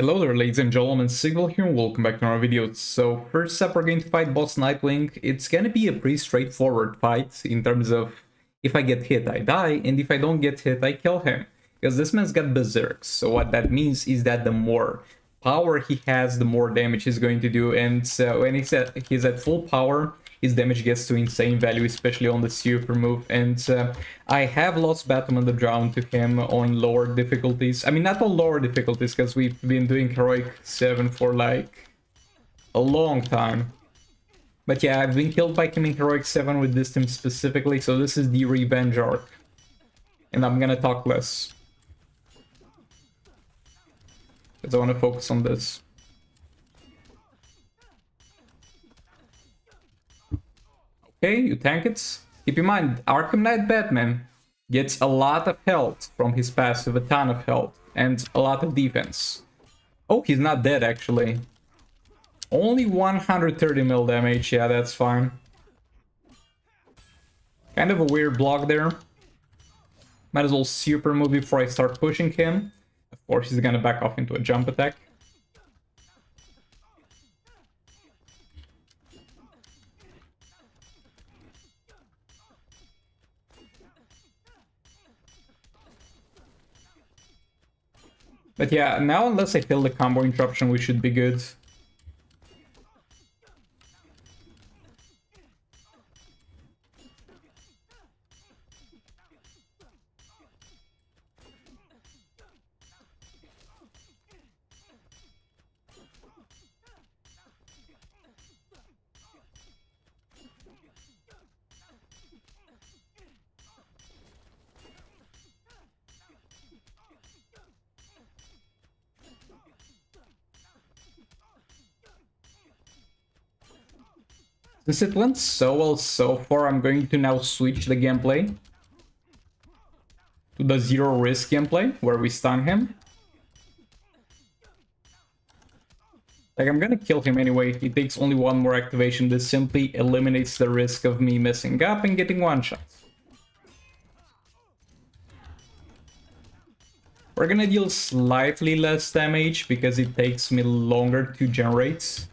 Hello there, ladies and gentlemen, Signal here and welcome back to our video. So first up we're going to fight boss Nightwing. It's gonna be a pretty straightforward fight in terms of if I get hit I die, and if I don't get hit I kill him. Because this man's got berserks, so what that means is that the more power he has, the more damage he's going to do, and when he's at full power, his damage gets to insane value, especially on the super move. And I have lost Battle on the Drown to him on lower difficulties. I mean, not on lower difficulties, because we've been doing Heroic 7 for like a long time. But yeah, I've been killed by him in Heroic 7 with this team specifically, so this is the revenge arc. And I'm gonna talk less, because I want to focus on this. Okay, you tank it. Keep in mind, Arkham Knight Batman gets a lot of health from his passive, a ton of health, and a lot of defense. Oh, he's not dead actually. Only 130 mil damage, yeah, that's fine. Kind of a weird block there. Might as well super move before I start pushing him. Of course, he's gonna back off into a jump attack. But yeah, now unless I kill the combo interruption, we should be good. Since it went so well so far, I'm going to now switch the gameplay to the zero risk gameplay, where we stun him. Like, I'm gonna kill him anyway, he takes only one more activation. This simply eliminates the risk of me messing up and getting one shot. We're gonna deal slightly less damage because it takes me longer to generate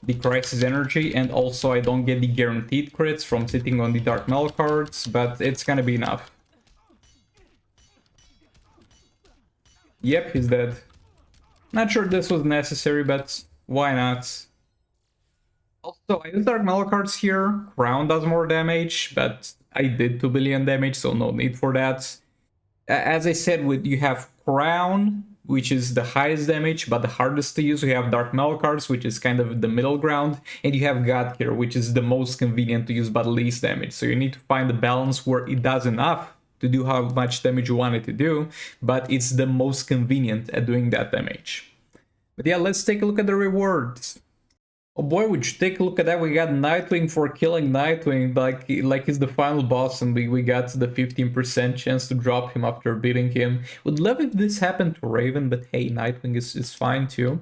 the crisis energy, and also I don't get the guaranteed crits from sitting on the Dark Mail cards, but it's gonna be enough. Yep, he's dead. Not sure this was necessary, but why not? Also, I use Dark Mail cards here. Crown does more damage, but I did 2 billion damage, so no need for that. As I said, you have Crown, which is the highest damage but the hardest to use. We have Dark Mail cards, which is kind of the middle ground, and you have God here, which is the most convenient to use but least damage. So you need to find the balance where it does enough to do how much damage you want it to do, but it's the most convenient at doing that damage. But yeah, let's take a look at the rewards. Oh boy, would you take a look at that. We got Nightwing for killing Nightwing, like he's the final boss, and we got the 15% chance to drop him after beating him. Would love if this happened to Raven, but hey, Nightwing is fine too.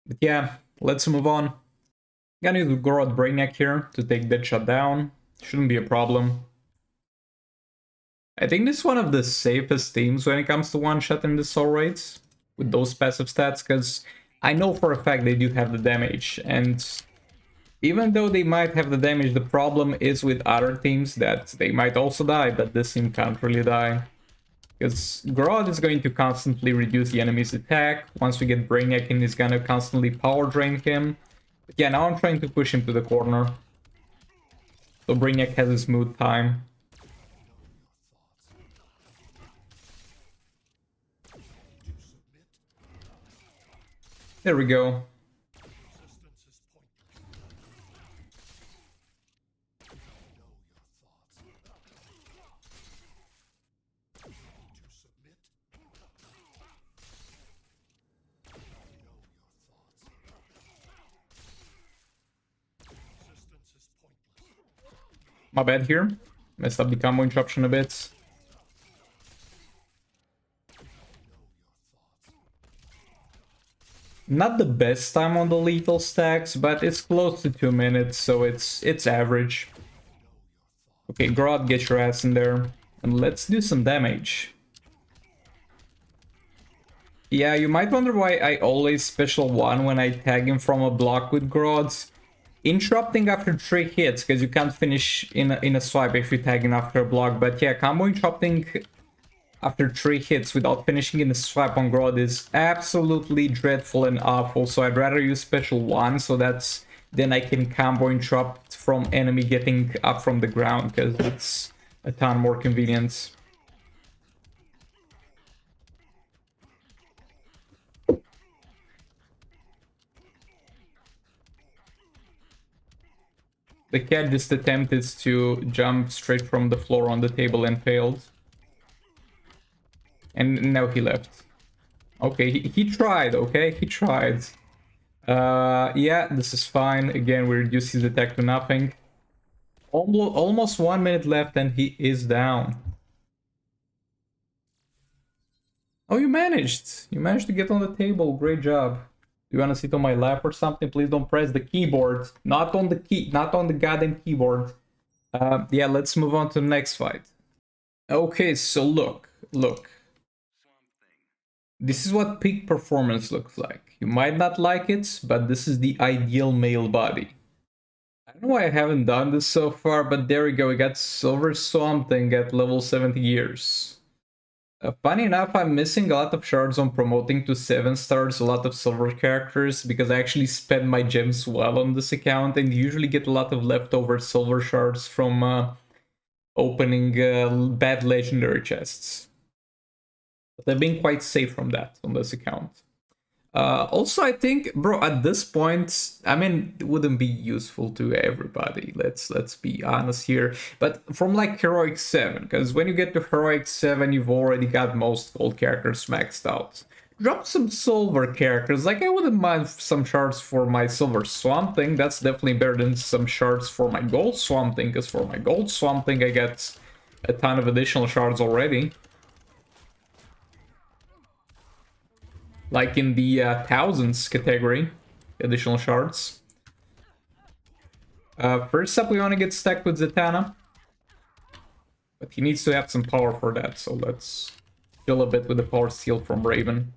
But yeah, let's move on. Gonna use Gorod Brainiac here to take that shot down. Shouldn't be a problem. I think this is one of the safest teams when it comes to one-shot in the soul rates with those passive stats, because I know for a fact they do have the damage, and even though they might have the damage, the problem is with other teams that they might also die, but this team can't really die. Because Grodd is going to constantly reduce the enemy's attack. Once we get Brainiac in, he's gonna constantly power drain him. But yeah, now I'm trying to push him to the corner, so Brainiac has a smooth time. There we go. My bad here. Messed up the combo interruption a bit. Not the best time on the lethal stacks, but it's close to 2 minutes, so it's average. Okay, Grodd, get your ass in there, and let's do some damage. Yeah, you might wonder why I always special 1 when I tag him from a block with Grods. Interrupting after 3 hits, because you can't finish in a swipe if you tag him after a block. But yeah, combo interrupting after 3 hits without finishing in a swipe on Grod is absolutely dreadful and awful. So I'd rather use special 1, so that's then I can combo interrupt from enemy getting up from the ground, because it's a ton more convenient. The cat just attempted to jump straight from the floor on the table and failed. And now he left. Okay, he tried, okay? He tried. Yeah, this is fine. Again, we reduce his attack to nothing. Almost 1 minute left and he is down. Oh, you managed! You managed to get on the table. Great job. You wanna sit on my lap or something? Please don't press the keyboard. Not on the key, not on the goddamn keyboard. Yeah, let's move on to the next fight. Okay, so look. This is what peak performance looks like. You might not like it, but this is the ideal male body. I don't know why I haven't done this so far, but there we go. We got Silver Swamp Thing at level 70 years. Funny enough, I'm missing a lot of shards on promoting to 7 stars, a lot of silver characters, because I actually spend my gems well on this account and usually get a lot of leftover silver shards from opening bad legendary chests. But I've been quite safe from that on this account. Also, I think, bro, at this point, I mean, it wouldn't be useful to everybody. Let's be honest here. But from like Heroic 7, because when you get to Heroic 7, you've already got most gold characters maxed out. Drop some silver characters. Like, I wouldn't mind some shards for my Silver Swamp Thing. That's definitely better than some shards for my Gold Swamp Thing, because for my Gold Swamp Thing, I get a ton of additional shards already. Like in the thousands category, additional shards. First up, we want to get stacked with Zatanna. But he needs to have some power for that, so let's chill a bit with the power steal from Raven.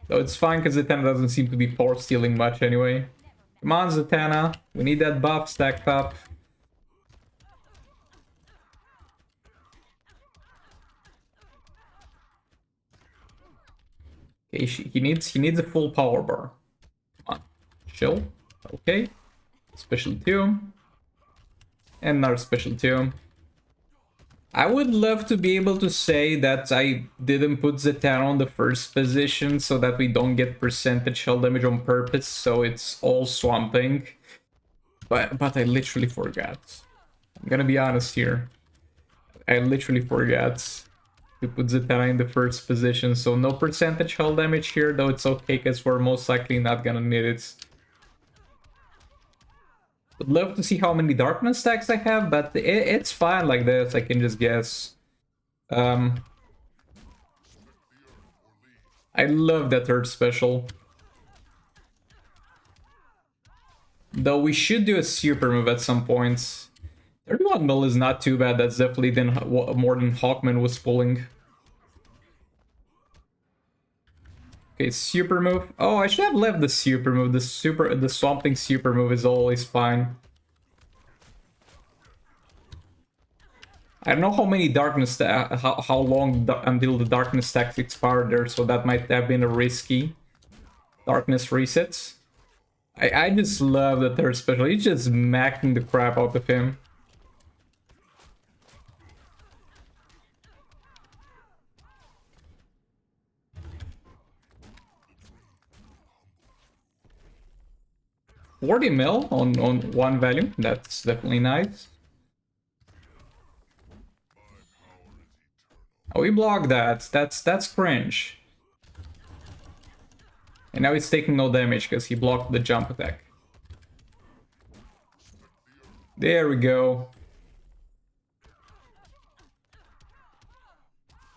Though it's fine, because Zatanna doesn't seem to be power stealing much anyway. Come on, Zatanna. We need that buff stacked up. Okay, he needs a full power bar. Come on, chill. Okay, special 2. And another special 2. I would love to be able to say that I didn't put Zatanna on the first position so that we don't get percentage shell damage on purpose, so it's all swamping. But I literally forgot. I'm gonna be honest here. I literally forgot to put Zatanna in the first position, so no percentage hull damage here, though it's okay because we're most likely not gonna need it. Would love to see how many darkness stacks I have, but it's fine like this, I can just guess. I love that third special. Though we should do a super move at some points. 31 mil is not too bad, that's definitely more than Hawkman was pulling. Okay, super move. Oh, I should have left the super move. The Swamp Thing super move is always fine. I don't know how many darkness how long until the darkness stacks expire there, so that might have been a risky darkness resets. I just love the third special. He's just macking the crap out of him. $40 mil on one value. That's definitely nice. Oh, we blocked that. That's cringe. And now he's taking no damage because he blocked the jump attack. There we go.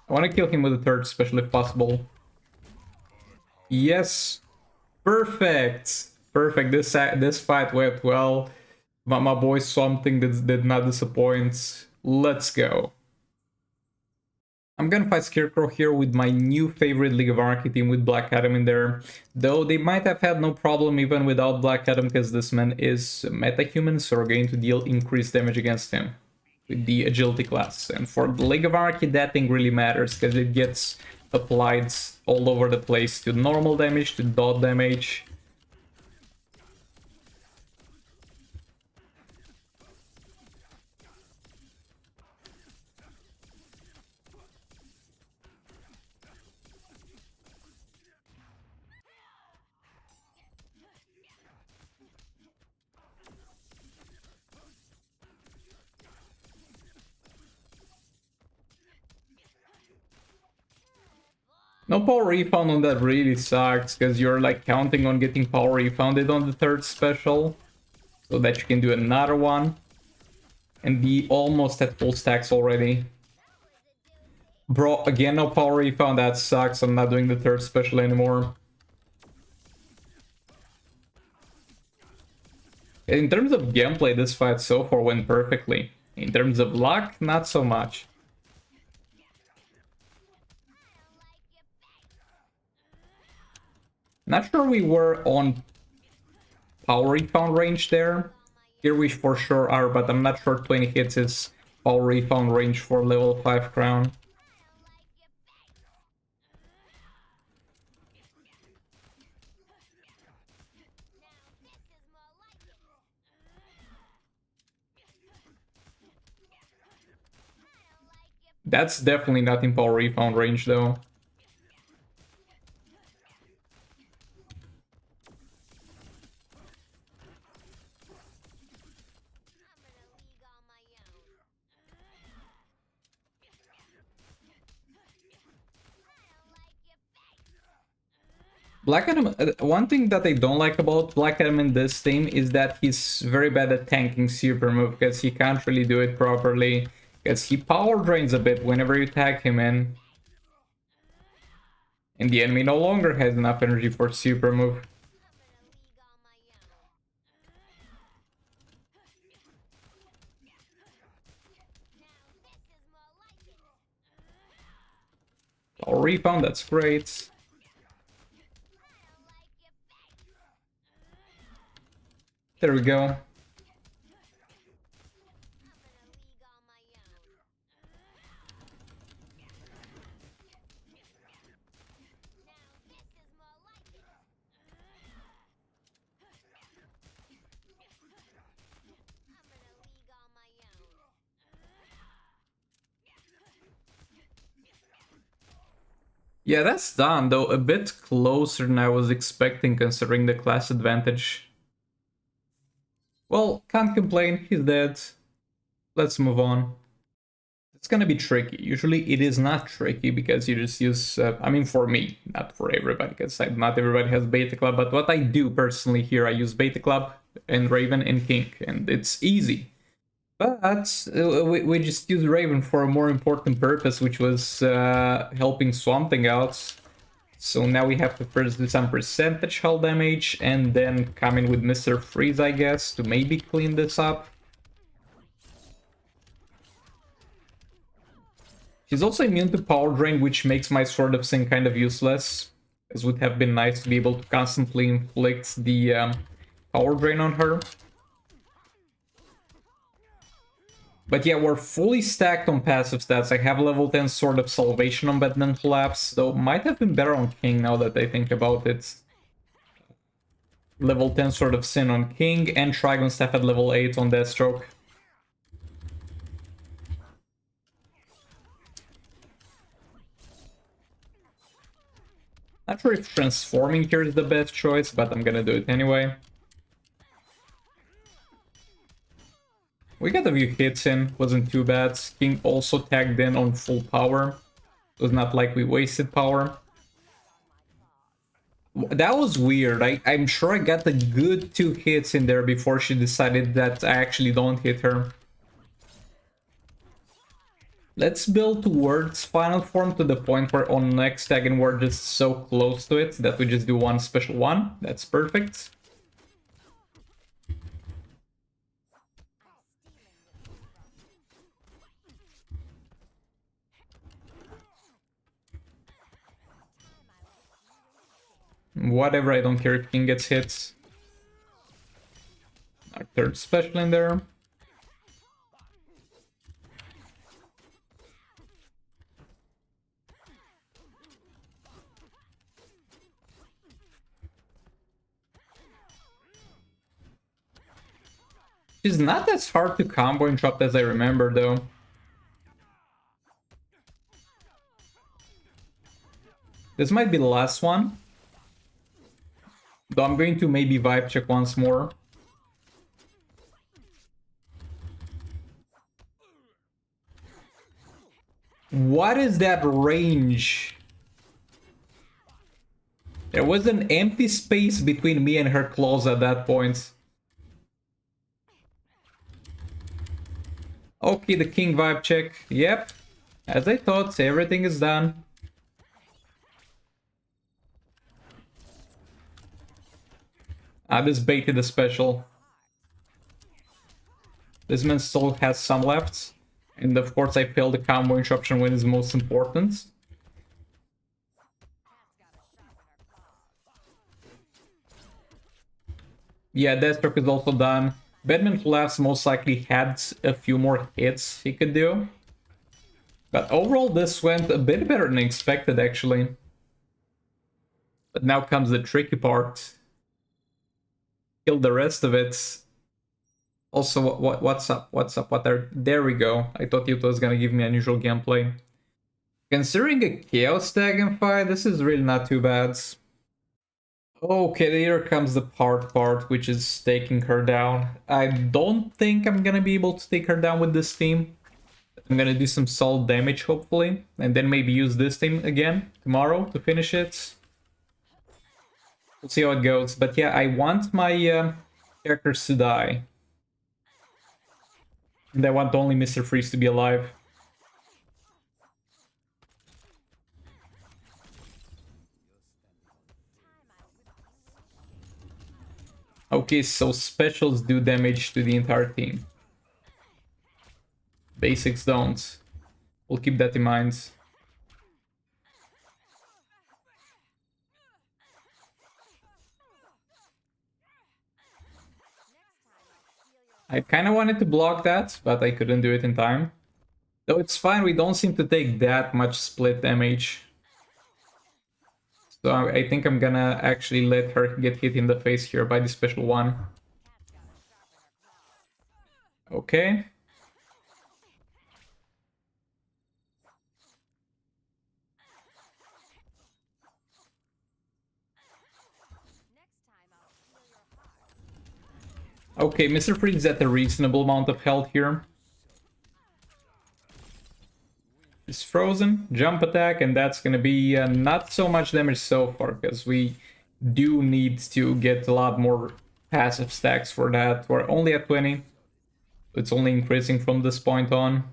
I want to kill him with a third special if possible. Yes. Perfect. Perfect. This fight went well. My boy Swamp Thing did not disappoint. Let's go. I'm gonna fight Scarecrow here with my new favorite League of Anarchy team with Black Adam in there. Though they might have had no problem even without Black Adam because this man is metahuman, so we're going to deal increased damage against him with the agility class. And for the League of Anarchy, that thing really matters because it gets applied all over the place to normal damage, to dot damage. No power refund on that really sucks, because you're like counting on getting power refunded on the third special, so that you can do another one, and be almost at full stacks already. Bro, again no power refund, that sucks, I'm not doing the third special anymore. In terms of gameplay, this fight so far went perfectly. In terms of luck, not so much. Not sure we were on power refund range there. Here we for sure are, but I'm not sure 20 hits is power refund range for level 5 crown. That's definitely not in power refund range though. Black Adam, one thing that I don't like about Black Adam in this team is that he's very bad at tanking super move because he can't really do it properly. Because he power drains a bit whenever you tag him in. And the enemy no longer has enough energy for super move. Power refund, that's great. There we go. Yeah, that's done, though a bit closer than I was expecting considering the class advantage. Well, can't complain, he's dead. Let's move on. It's gonna be tricky. Usually it is not tricky because you just use, I mean for me, not for everybody, because not everybody has Beta Club, but what I do personally here, I use Beta Club and Raven and King, and it's easy. But we just used Raven for a more important purpose, which was helping Swamp Thing out. So now we have to first do some percentage hull damage, and then come in with Mr. Freeze, I guess, to maybe clean this up. She's also immune to power drain, which makes my Sword of Sin kind of useless, as would have been nice to be able to constantly inflict the power drain on her. But yeah, we're fully stacked on passive stats. I have level 10 Sword of Salvation on Batman Collapse, though might have been better on King now that I think about it. Level 10 Sword of Sin on King, and Trigon Staff at level 8 on Deathstroke. Not sure if transforming here is the best choice, but I'm gonna do it anyway. We got a few hits in, wasn't too bad. King also tagged in on full power. It was not like we wasted power. That was weird. I'm sure I got a good 2 hits in there before she decided that I actually don't hit her. Let's build towards final form to the point where on next tag and we're just so close to it that we just do one special one. That's perfect. Whatever, I don't care if King gets hit. Our third special in there. She's not as hard to combo and drop as I remember, though. This might be the last one. Though I'm going to maybe vibe check once more. What is that range? There was an empty space between me and her claws at that point. Okay, the king vibe check. Yep. As I thought, everything is done. I just baited the special. This man still has some left. And of course I failed the combo interruption when it's most important. Yeah, Deathstroke is also done. Batman Collapse most likely had a few more hits he could do. But overall this went a bit better than expected actually. But now comes the tricky part. Kill the rest of it. Also, what's up? What's up? There we go. I thought it was gonna give me unusual gameplay. Considering a Chaos Dragon fight, this is really not too bad. Okay, here comes the part, which is taking her down. I don't think I'm gonna be able to take her down with this team. I'm gonna do some solid damage, hopefully. And then maybe use this team again tomorrow to finish it. We'll see how it goes. But yeah, I want my characters to die. And I want only Mr. Freeze to be alive. Okay, so specials do damage to the entire team. Basics don't. We'll keep that in mind. I kind of wanted to block that, but I couldn't do it in time. Though it's fine, we don't seem to take that much split damage. So I think I'm gonna actually let her get hit in the face here by the special one. Okay. Okay, Mr. Freeze is at a reasonable amount of health here. It's frozen, jump attack, and that's gonna be not so much damage so far, because we do need to get a lot more passive stacks for that. We're only at 20. It's only increasing from this point on.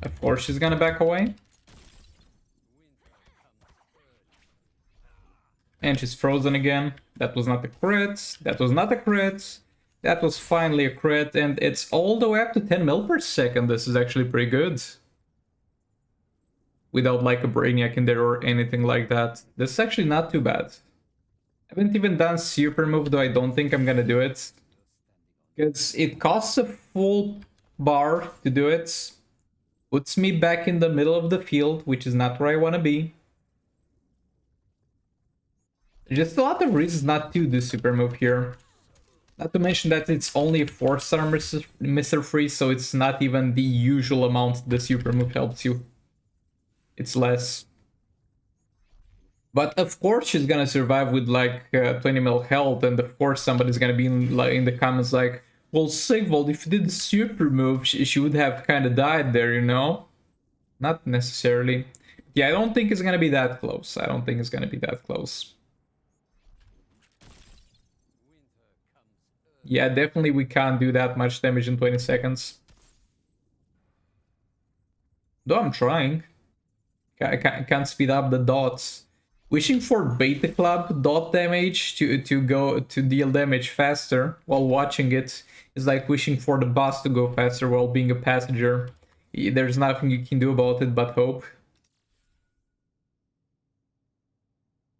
Of course she's gonna back away. And she's frozen again. That was not a crit. That was not a crit. That was finally a crit. And it's all the way up to 10 mil per second. This is actually pretty good. Without like a Brainiac in there or anything like that. This is actually not too bad. I haven't even done super move, though I don't think I'm gonna do it. Because it costs a full bar to do it. Puts me back in the middle of the field, which is not where I want to be. Just a lot of reasons not to do super move here. Not to mention that it's only a 4-star Mr. Freeze, so it's not even the usual amount the super move helps you. It's less. But of course she's gonna survive with like 20 mil health, and of course somebody's gonna be in the comments like, well, Sigvald, if you did the super move, she would have kind of died there, you know? Not necessarily. Yeah, I don't think it's gonna be that close. I don't think it's gonna be that close. Yeah, definitely we can't do that much damage in 20 seconds. Though I'm trying. I can't speed up the dots. Wishing for Beta Club dot damage to go to deal damage faster while watching it is like wishing for the boss to go faster while being a passenger. There's nothing you can do about it but hope.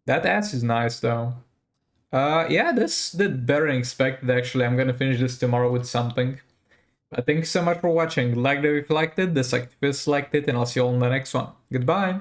That ass is nice though. Yeah, this did better than expected actually. I'm gonna finish this tomorrow with something. But thank you so much for watching. Like if you liked it, dislike if you disliked it, and I'll see you all in the next one. Goodbye!